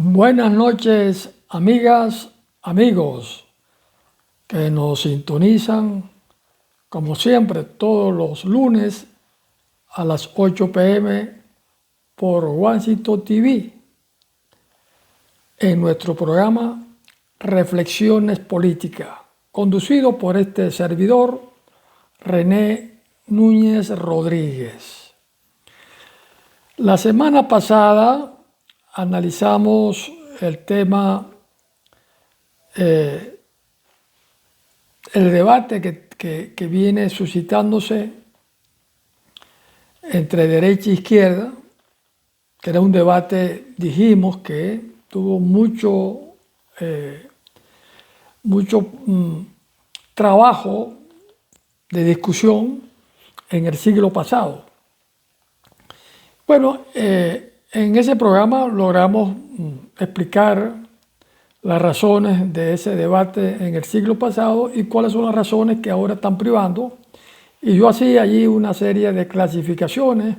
Buenas noches, amigas, amigos que nos sintonizan, como siempre, todos los lunes a las 8 p.m. por Washington TV, en nuestro programa Reflexiones Políticas, conducido por este servidor, René Núñez Rodríguez. La semana pasada analizamos el tema, el debate que viene suscitándose entre derecha e izquierda, que era un debate, dijimos, que tuvo mucho trabajo de discusión en el siglo pasado. Bueno, en ese programa logramos explicar las razones de ese debate en el siglo pasado y cuáles son las razones que ahora están privando. Y yo hacía allí una serie de clasificaciones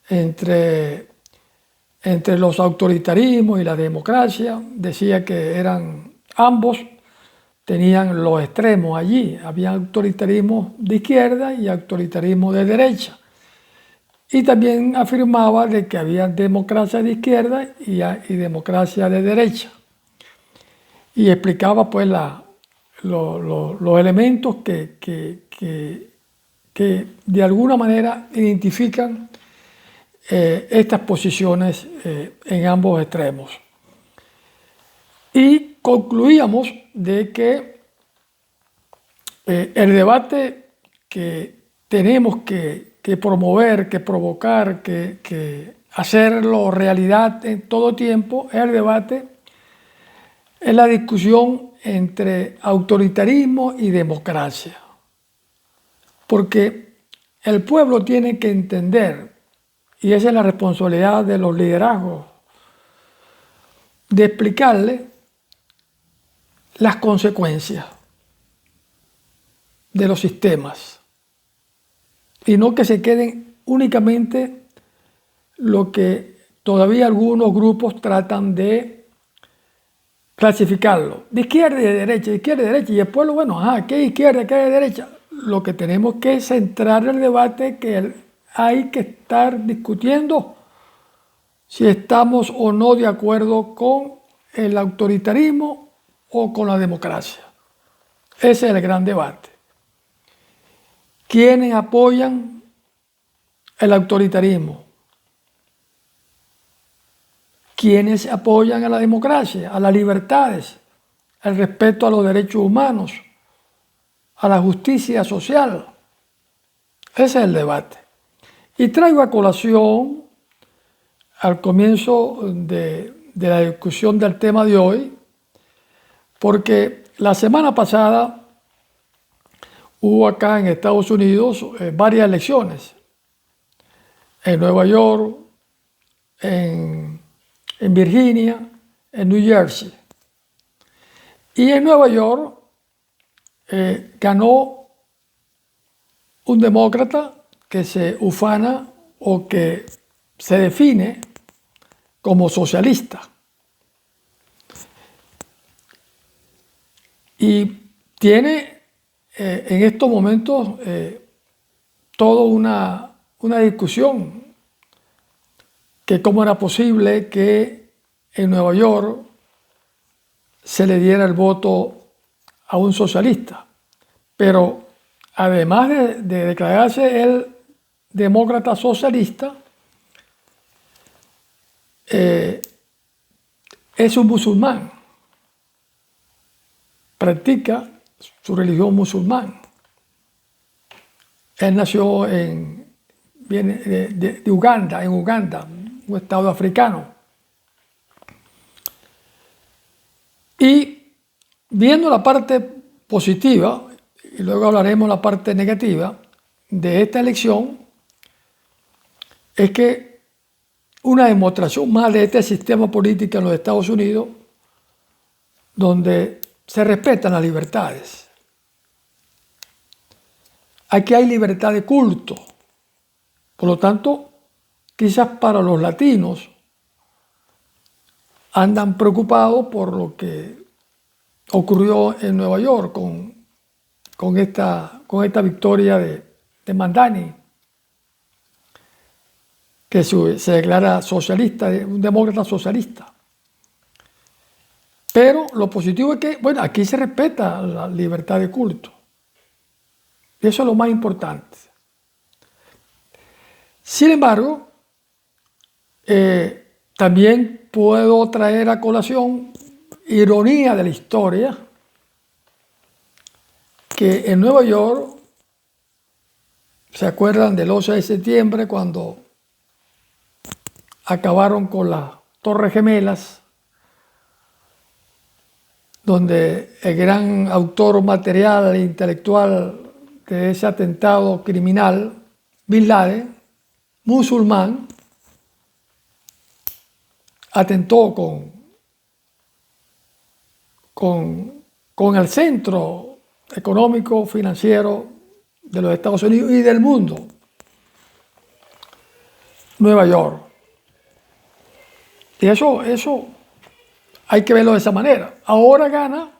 entre los autoritarismos y la democracia. Decía que eran ambos, tenían los extremos allí. Había autoritarismo de izquierda y autoritarismo de derecha. Y también afirmaba de que había democracia de izquierda y democracia de derecha. Y explicaba pues los elementos que de alguna manera identifican estas posiciones en ambos extremos. Y concluíamos de que el debate que tenemos que promover, que provocar, que hacerlo realidad en todo tiempo, es el debate, es la discusión entre autoritarismo y democracia. Porque el pueblo tiene que entender, y esa es la responsabilidad de los liderazgos, de explicarle las consecuencias de los sistemas y no que se queden únicamente lo que todavía algunos grupos tratan de clasificarlo, de izquierda y de derecha, de izquierda y de derecha, y el pueblo, bueno, ¿qué es izquierda, qué es derecha? Lo que tenemos que centrar el debate que hay que estar discutiendo si estamos o no de acuerdo con el autoritarismo o con la democracia. Ese es el gran debate. ¿Quiénes apoyan el autoritarismo? ¿Quiénes apoyan a la democracia, a las libertades, al respeto a los derechos humanos, a la justicia social? Ese es el debate. Y traigo a colación, al comienzo de la discusión del tema de hoy, porque la semana pasada hubo acá en Estados Unidos varias elecciones, en Nueva York, en Virginia, en New Jersey. Y en Nueva York ganó un demócrata que se ufana o que se define como socialista. Y tiene en estos momentos toda una discusión que cómo era posible que en Nueva York se le diera el voto a un socialista. Pero además de declararse el demócrata socialista, es un musulmán, practica su religión musulmán. Él nació viene de Uganda, un estado africano. Y viendo la parte positiva, y luego hablaremos la parte negativa de esta elección, es que una demostración más de este sistema político en los Estados Unidos, donde se respetan las libertades. Aquí hay libertad de culto. Por lo tanto, quizás para los latinos andan preocupados por lo que ocurrió en Nueva York con esta victoria de Mandani, que se declara socialista, un demócrata socialista. Pero lo positivo es que, bueno, aquí se respeta la libertad de culto. Y eso es lo más importante. Sin embargo, también puedo traer a colación ironía de la historia, que en Nueva York, ¿se acuerdan del 11 de septiembre cuando acabaron con las Torres Gemelas, donde el gran autor material e intelectual de ese atentado criminal, Bin Laden, musulmán, atentó con el centro económico, financiero de los Estados Unidos y del mundo, Nueva York? Y eso hay que verlo de esa manera. Ahora gana,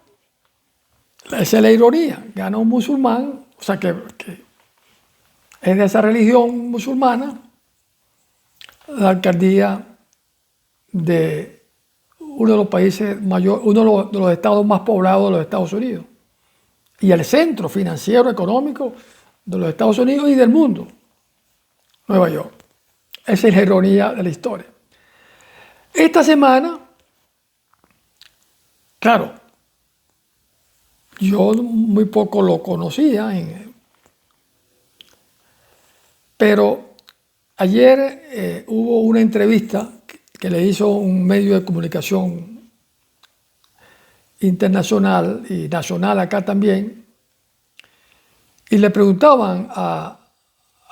esa es la ironía, gana un musulmán, o sea que es de esa religión musulmana, la alcaldía de uno de los países mayores, uno de los estados más poblados de los Estados Unidos, y el centro financiero económico de los Estados Unidos y del mundo, Nueva York. Esa es la ironía de la historia. Esta semana, claro, yo muy poco lo conocía, pero ayer hubo una entrevista que le hizo un medio de comunicación internacional y nacional acá también, y le preguntaban a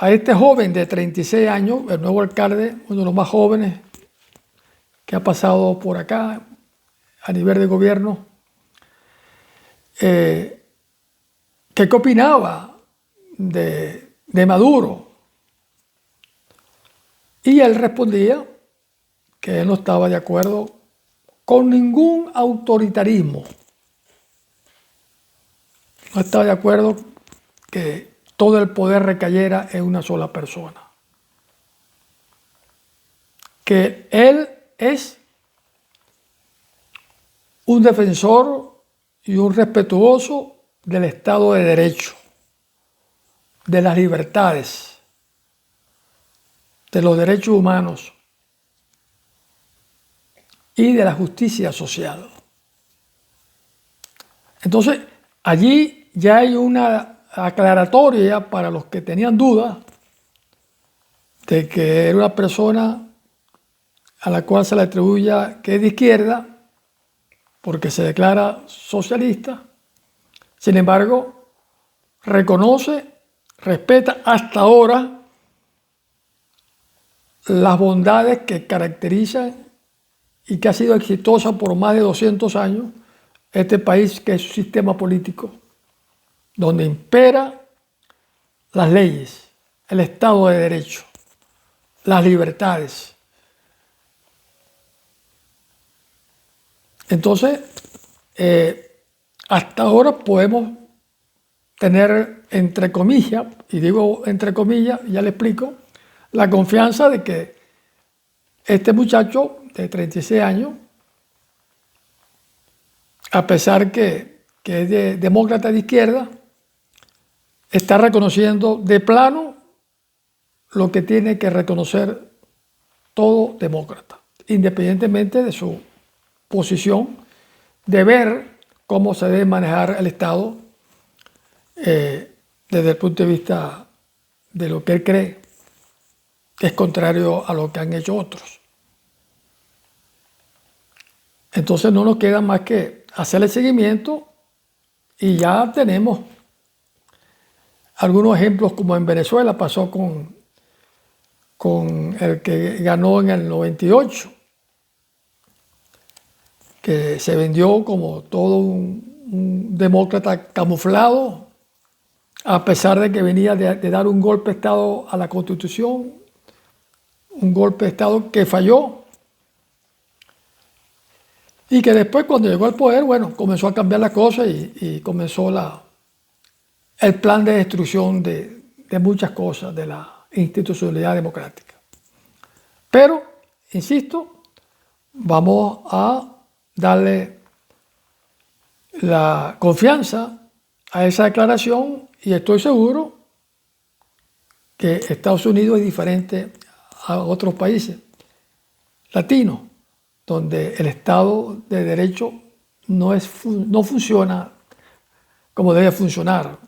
este joven de 36 años, el nuevo alcalde, uno de los más jóvenes que ha pasado por acá a nivel de gobierno, ¿qué opinaba de Maduro? Y él respondía que él no estaba de acuerdo con ningún autoritarismo. No estaba de acuerdo que todo el poder recayera en una sola persona. Que él es un defensor y un respetuoso del Estado de Derecho, de las libertades, de los derechos humanos y de la justicia social. Entonces, allí ya hay una aclaratoria para los que tenían dudas de que era una persona a la cual se le atribuye que es de izquierda, porque se declara socialista. Sin embargo, reconoce, respeta hasta ahora las bondades que caracterizan y que ha sido exitosa por más de 200 años este país, que es un sistema político donde impera las leyes, el Estado de Derecho, las libertades. Entonces, hasta ahora podemos tener, entre comillas, y digo entre comillas, ya le explico, la confianza de que este muchacho de 36 años, a pesar que es demócrata de izquierda, está reconociendo de plano lo que tiene que reconocer todo demócrata, independientemente de su posición, de ver cómo se debe manejar el Estado desde el punto de vista de lo que él cree, que es contrario a lo que han hecho otros. Entonces no nos queda más que hacer el seguimiento, y ya tenemos algunos ejemplos, como en Venezuela pasó con el que ganó en el 98, que se vendió como todo un demócrata camuflado, a pesar de que venía de dar un golpe de Estado a la Constitución, un golpe de Estado que falló. Y que después, cuando llegó al poder, bueno, comenzó a cambiar las cosas y comenzó el plan de destrucción de muchas cosas de la institucionalidad democrática. Pero, insisto, vamos a darle la confianza a esa declaración y estoy seguro que Estados Unidos es diferente a otros países latinos, donde el Estado de Derecho no funciona como debe funcionar,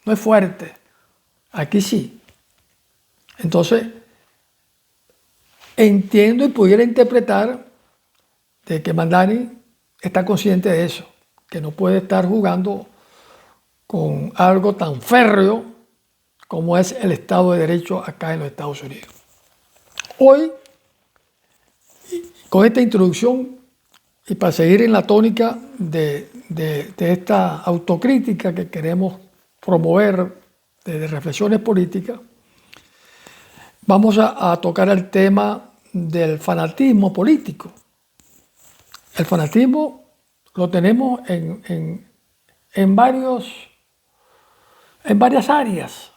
no es fuerte. Aquí sí. Entonces, entiendo y pudiera interpretar de que Mamdani está consciente de eso, que no puede estar jugando con algo tan férreo como es el Estado de Derecho acá en los Estados Unidos. Hoy, con esta introducción y para seguir en la tónica de esta autocrítica que queremos promover de reflexiones políticas, vamos a tocar el tema del fanatismo político. El fanatismo lo tenemos en varias áreas.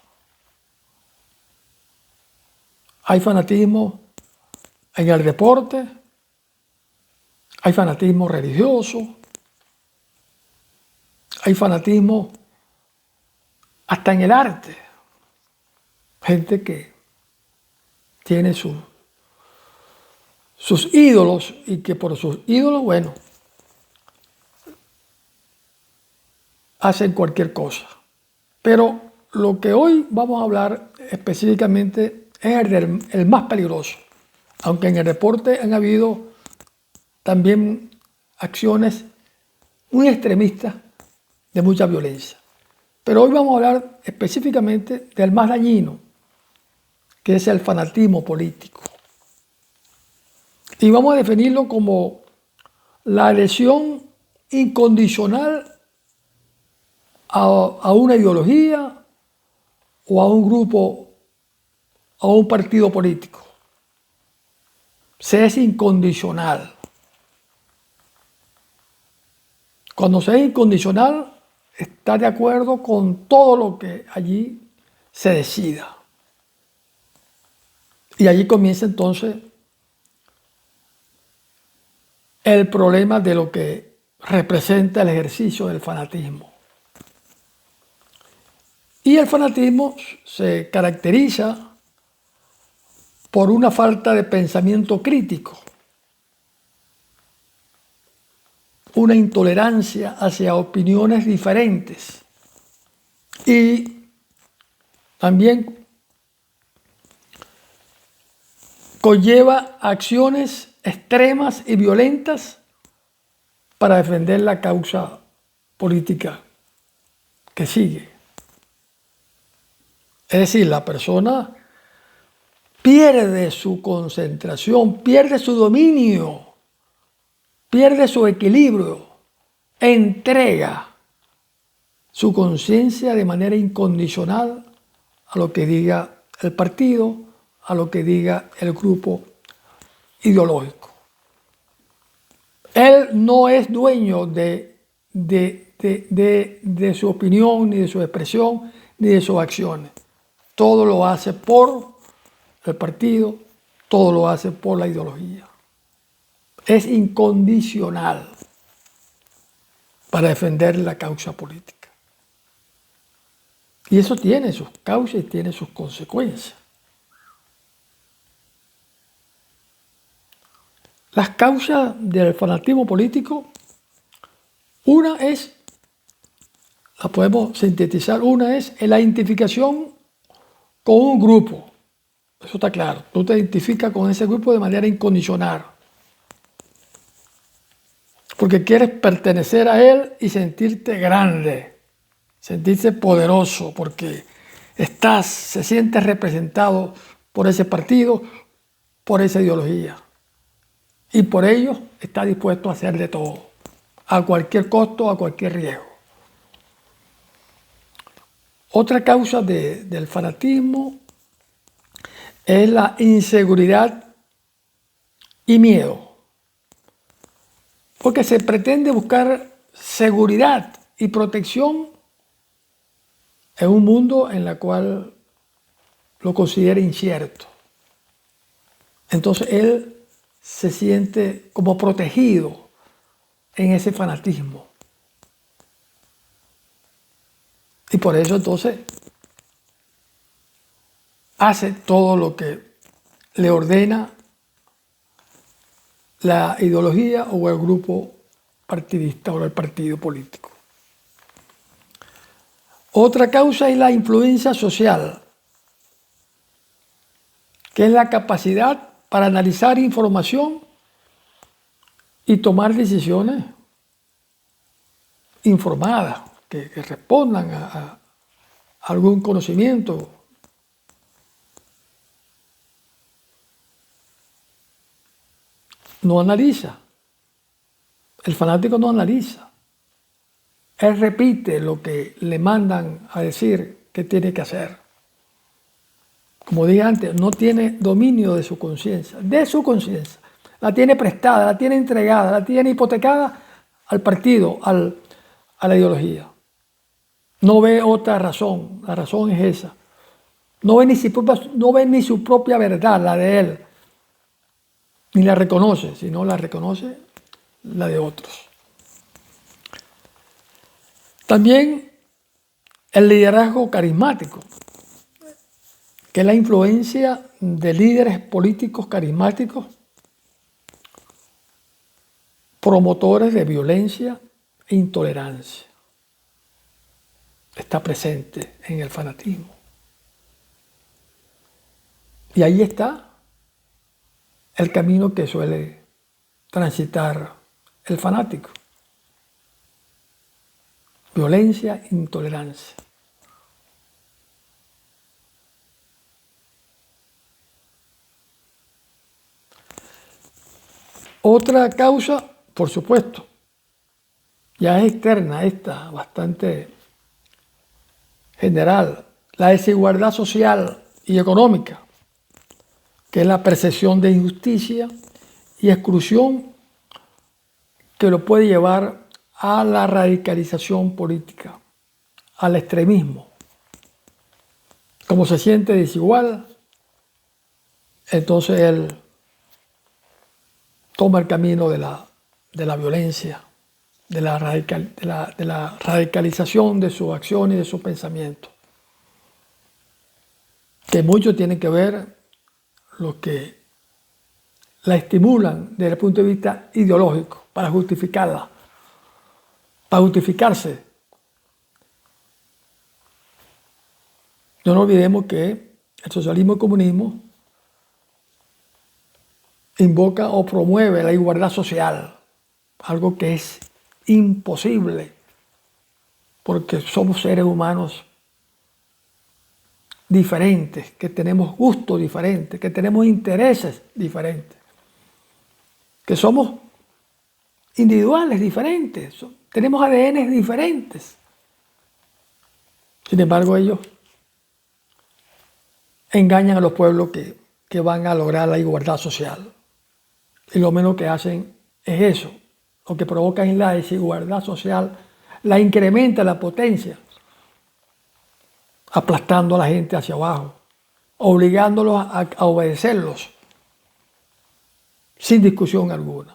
Hay fanatismo en el deporte, hay fanatismo religioso, hay fanatismo hasta en el arte. Gente que tiene sus ídolos y que por sus ídolos, bueno, hacen cualquier cosa. Pero lo que hoy vamos a hablar específicamente es el más peligroso. Aunque en el deporte han habido también acciones muy extremistas de mucha violencia. Pero hoy vamos a hablar específicamente del más dañino, que es el fanatismo político. Y vamos a definirlo como la adhesión incondicional a una ideología o a un grupo, a un partido político. Se es incondicional. Cuando se es incondicional, está de acuerdo con todo lo que allí se decida. Y allí comienza entonces el problema de lo que representa el ejercicio del fanatismo. Y el fanatismo se caracteriza por una falta de pensamiento crítico, una intolerancia hacia opiniones diferentes y también conlleva acciones extremas y violentas para defender la causa política que sigue. Es decir, la persona pierde su concentración, pierde su dominio, pierde su equilibrio, entrega su conciencia de manera incondicional a lo que diga el partido, a lo que diga el grupo ideológico. Él no es dueño de su opinión, ni de su expresión, ni de sus acciones. Todo lo hace por el partido, todo lo hace por la ideología. Es incondicional para defender la causa política. Y eso tiene sus causas y tiene sus consecuencias. Las causas del fanatismo político, una es, la podemos sintetizar, una es la identificación con un grupo. Eso está claro. Tú te identificas con ese grupo de manera incondicional. Porque quieres pertenecer a él y sentirte grande, sentirse poderoso, porque se sientes representado por ese partido, por esa ideología. Y por ello está dispuesto a hacer de todo, a cualquier costo, a cualquier riesgo. Otra causa del fanatismo es la inseguridad y miedo. Porque se pretende buscar seguridad y protección en un mundo en el cual lo considera incierto. Entonces él se siente como protegido en ese fanatismo. Y por eso entonces hace todo lo que le ordena la ideología o el grupo partidista o el partido político. Otra causa es la influencia social, que es la capacidad para analizar información y tomar decisiones informadas, que respondan a algún conocimiento. No analiza. El fanático no analiza. Él repite lo que le mandan a decir que tiene que hacer. Como dije antes, no tiene dominio de su conciencia, La tiene prestada, la tiene entregada, la tiene hipotecada al partido, a la ideología. No ve otra razón, la razón es esa. No ve ni su propia verdad, la de él. Ni la reconoce, sino la reconoce la de otros. También el liderazgo carismático, que es la influencia de líderes políticos carismáticos, promotores de violencia e intolerancia. Está presente en el fanatismo. Y ahí está el camino que suele transitar el fanático. Violencia e intolerancia. Otra causa, por supuesto, ya es externa, esta, bastante general, la desigualdad social y económica, que es la percepción de injusticia y exclusión que lo puede llevar a la radicalización política, al extremismo. Como se siente desigual, entonces él toma el camino de la violencia, de la radicalización de su acción y de su pensamiento, que mucho tiene que ver lo que la estimulan desde el punto de vista ideológico, para justificarla, para justificarse. No nos olvidemos que el socialismo y el comunismo invoca o promueve la igualdad social, algo que es imposible, porque somos seres humanos diferentes, que tenemos gustos diferentes, que tenemos intereses diferentes, que somos individuales diferentes, tenemos ADN diferentes. Sin embargo, ellos engañan a los pueblos que van a lograr la igualdad social. Y lo menos que hacen es eso. Lo que provoca es la desigualdad social, la incrementa, la potencia, aplastando a la gente hacia abajo, obligándolos a obedecerlos, sin discusión alguna.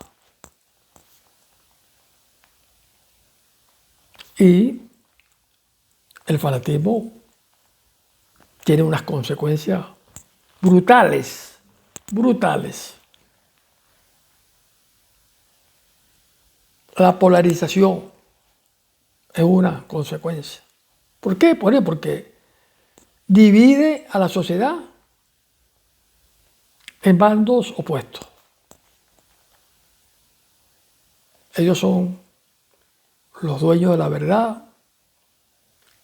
Y el fanatismo tiene unas consecuencias brutales. La polarización es una consecuencia. ¿Por qué? Porque divide a la sociedad en bandos opuestos. Ellos son los dueños de la verdad,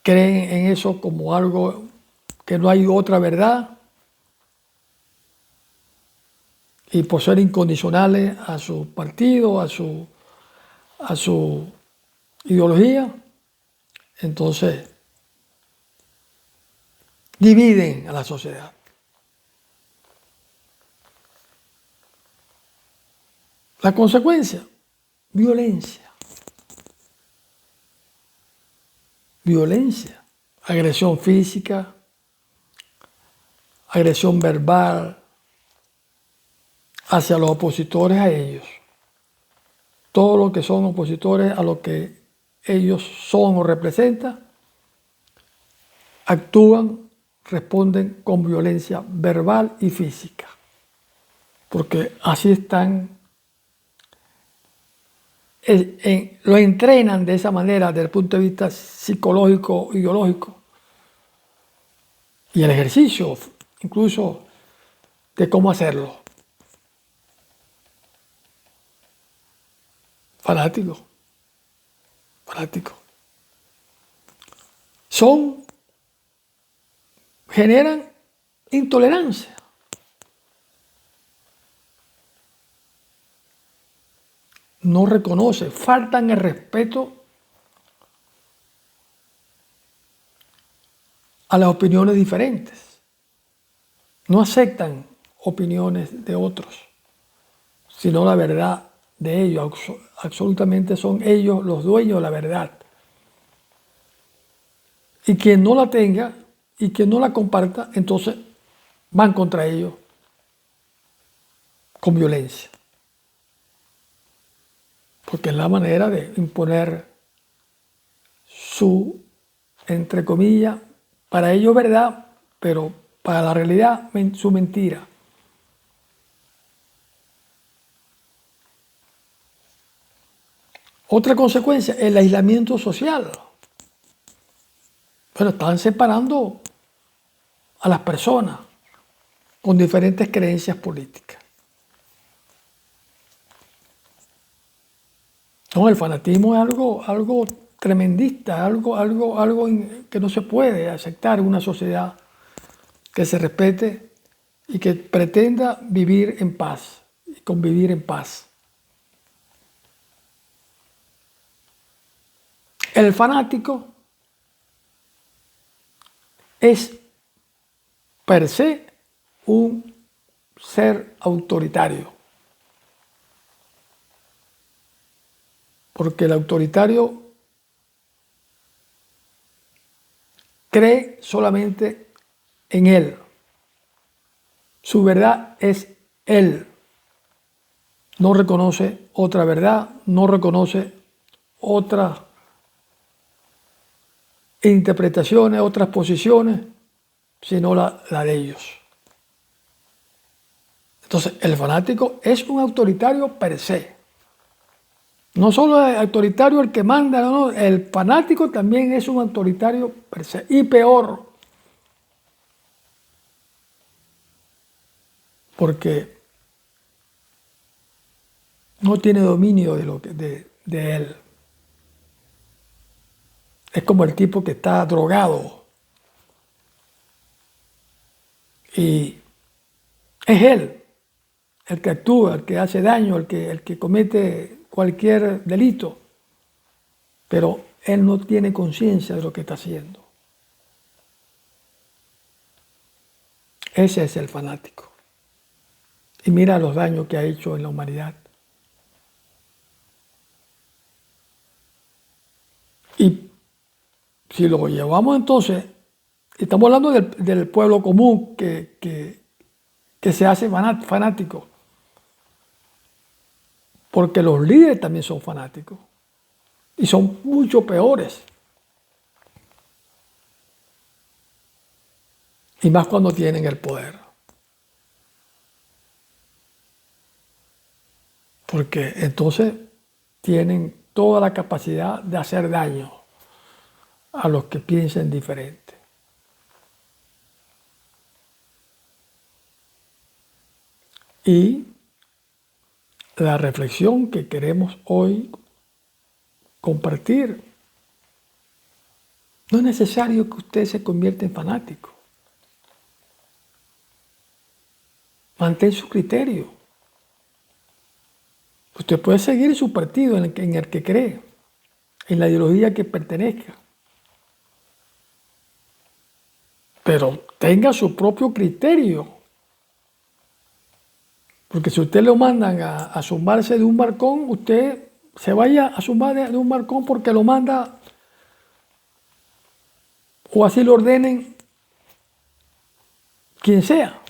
creen en eso como algo que no hay otra verdad, y por ser incondicionales a su partido, a su ideología, entonces dividen a la sociedad. La consecuencia, violencia. Violencia, agresión física, agresión verbal hacia los opositores a ellos. Todos los que son opositores a lo que ellos son o representan, actúan, responden con violencia verbal y física. Porque así están, lo entrenan de esa manera desde el punto de vista psicológico, ideológico. Y el ejercicio, incluso, de cómo hacerlo. Fanático. Generan intolerancia. No reconoce, faltan el respeto a las opiniones diferentes. No aceptan opiniones de otros, sino la verdad de ellos. Absolutamente son ellos los dueños de la verdad. Y quien no la tenga y quien no la comparta, entonces van contra ellos con violencia. Porque es la manera de imponer su, entre comillas, para ellos verdad, pero para la realidad su mentira. Otra consecuencia, el aislamiento social. Bueno, están separando a las personas con diferentes creencias políticas. No, el fanatismo es algo tremendista, algo que no se puede aceptar en una sociedad que se respete y que pretenda vivir en paz y convivir en paz. El fanático es per se un ser autoritario. Porque el autoritario cree solamente en él. Su verdad es él. No reconoce otra verdad, no reconoce otras interpretaciones, otras posiciones, sino la de ellos. Entonces, el fanático es un autoritario per se. No solo es autoritario el que manda, no, el fanático también es un autoritario per se. Y peor, porque no tiene dominio de él. Es como el tipo que está drogado. Y es él el que actúa, el que hace daño, el que comete cualquier delito, pero él no tiene conciencia de lo que está haciendo. Ese es el fanático. Y mira los daños que ha hecho en la humanidad. Y si lo llevamos entonces, estamos hablando del pueblo común que se hace fanático, porque los líderes también son fanáticos y son mucho peores. Y más cuando tienen el poder. Porque entonces tienen toda la capacidad de hacer daño a los que piensen diferente. Y la reflexión que queremos hoy compartir, no es necesario que usted se convierta en fanático. Mantén su criterio. Usted puede seguir su partido en el que cree, en la ideología que pertenezca. Pero tenga su propio criterio. Porque si usted lo mandan a sumarse de un balcón, usted se vaya a sumar de un balcón porque lo manda o así lo ordenen quien sea.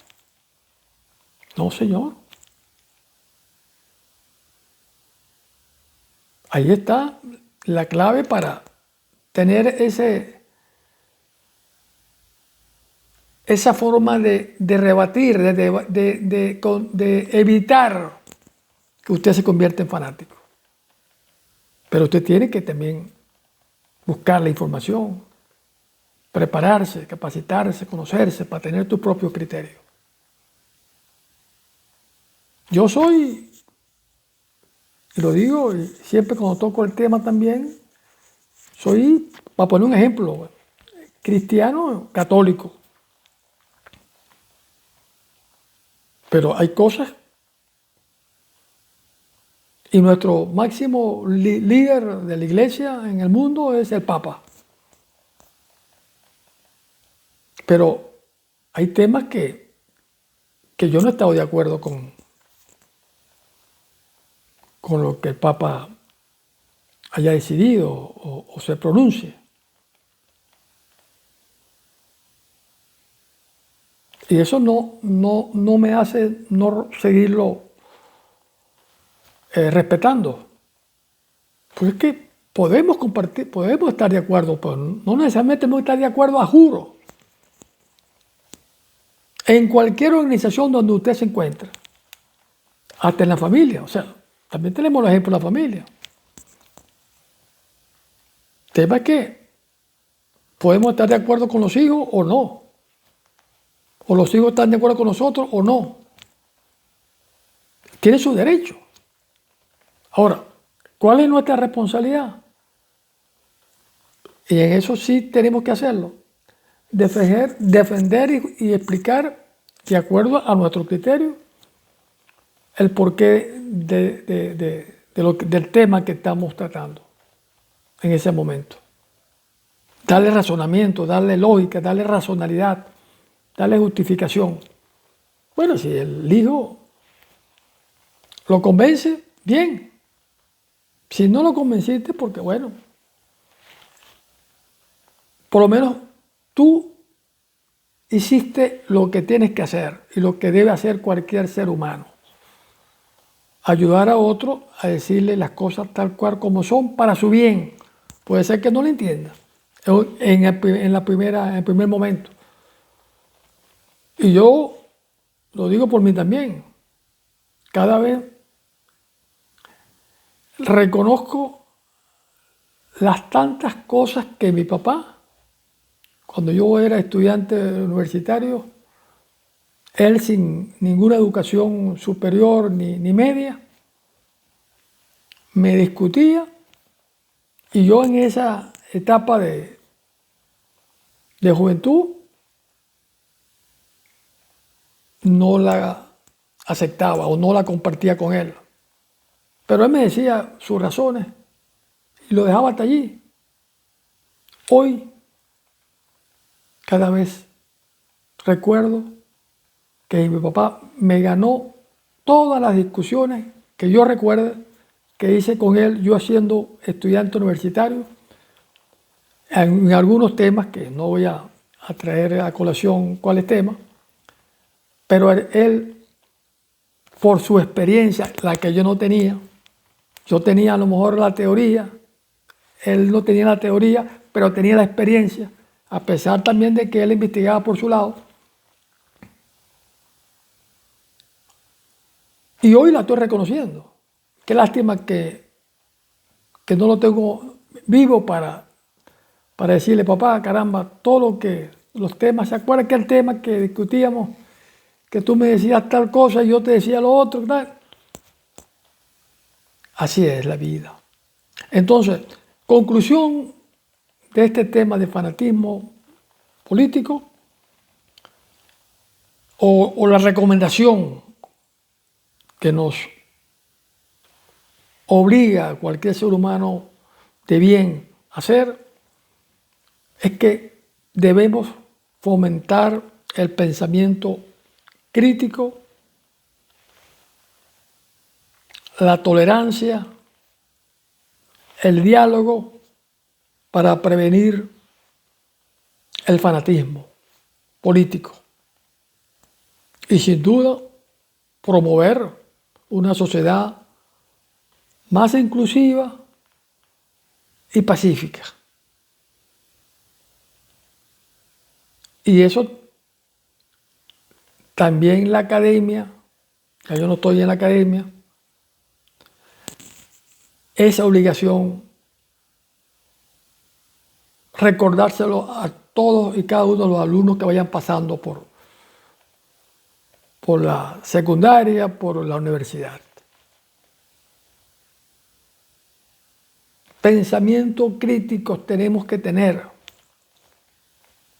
No, señor. Ahí está la clave para tener esa forma de rebatir, de evitar que usted se convierta en fanático. Pero usted tiene que también buscar la información, prepararse, capacitarse, conocerse para tener tu propio criterio. Yo soy, y lo digo y siempre cuando toco el tema también, soy, para poner un ejemplo, cristiano católico. Pero hay cosas, y nuestro máximo líder de la iglesia en el mundo es el Papa. Pero hay temas que yo no he estado de acuerdo con lo que el Papa haya decidido o se pronuncie. Y eso no me hace no seguirlo respetando. Pues es que podemos compartir, podemos estar de acuerdo, pero no necesariamente tenemos que estar de acuerdo a juro. En cualquier organización donde usted se encuentre, hasta en la familia, o sea, también tenemos el ejemplo de la familia. El tema es que podemos estar de acuerdo con los hijos o no. O los hijos están de acuerdo con nosotros o no. Tienen su derecho. Ahora, ¿cuál es nuestra responsabilidad? Y en eso sí tenemos que hacerlo. Defender y explicar de acuerdo a nuestro criterio el porqué del tema que estamos tratando en ese momento. Darle razonamiento, darle lógica, darle racionalidad, darle justificación. Bueno, si el hijo lo convence, bien. Si no lo convenciste, porque bueno, por lo menos tú hiciste lo que tienes que hacer y lo que debe hacer cualquier ser humano. Ayudar a otro a decirle las cosas tal cual como son para su bien. Puede ser que no lo entienda en el primer momento. Y yo lo digo por mí también. Cada vez reconozco las tantas cosas que mi papá, cuando yo era estudiante universitario, él sin ninguna educación superior ni media, me discutía y yo en esa etapa de juventud no la aceptaba o no la compartía con él. Pero él me decía sus razones y lo dejaba hasta allí. Hoy, cada vez recuerdo que mi papá me ganó todas las discusiones que yo recuerdo que hice con él, yo siendo estudiante universitario, en algunos temas que no voy a traer a colación cuáles temas, pero él, por su experiencia, la que yo no tenía, yo tenía a lo mejor la teoría, él no tenía la teoría, pero tenía la experiencia, a pesar también de que él investigaba por su lado. Y hoy la estoy reconociendo. Qué lástima que no lo tengo vivo para decirle, papá, caramba, los temas, ¿se acuerdan que el tema que discutíamos, que tú me decías tal cosa y yo te decía lo otro, tal? Así es la vida. Entonces, conclusión de este tema de fanatismo político o la recomendación que nos obliga a cualquier ser humano de bien a hacer es que debemos fomentar el pensamiento crítico, la tolerancia el diálogo para prevenir el fanatismo político y sin duda promover una sociedad más inclusiva y pacífica. Y eso también la academia, ya yo no estoy en la academia, es obligación recordárselo a todos y cada uno de los alumnos que vayan pasando por la secundaria, por la universidad. Pensamiento crítico tenemos que tener.